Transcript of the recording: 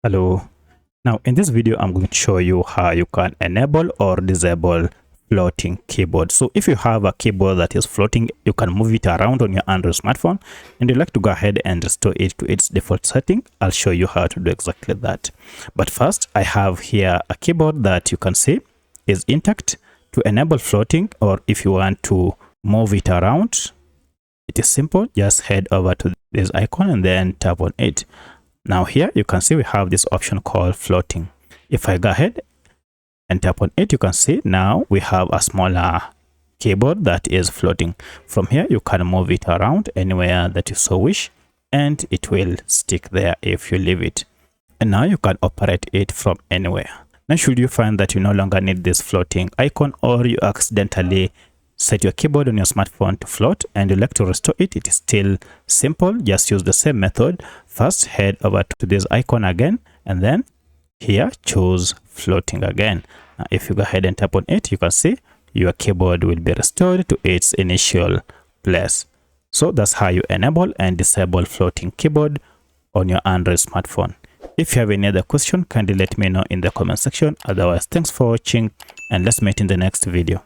Hello. Now in this video I'm going to show you how you can enable or disable floating keyboard. So if you have a keyboard that is floating, you can move it around on your Android smartphone and you'd like to go ahead and restore it to its default setting. I'll show you how to do exactly that. But first, I have here a keyboard that you can see is intact. To enable floating, or if you want to move it around, it is simple. Just head over to this icon and then tap on it. Now here you can see we have this option called floating. If I go ahead and tap on it, you can see now we have a smaller keyboard that is floating. From here you can move it around anywhere that you so wish and it will stick there if you leave it. And now you can operate it from anywhere. Now should you find that you no longer need this floating icon, or you accidentally set your keyboard on your smartphone to float and you'd like to restore it, it is still simple. Just use the same method. First, head over to this icon again and then here choose floating again. Now, if you go ahead and tap on it, you can see your keyboard will be restored to its initial place. So that's how you enable and disable floating keyboard on your Android smartphone. If you have any other question, kindly let me know in the comment section. Otherwise, thanks for watching and let's meet in the next video.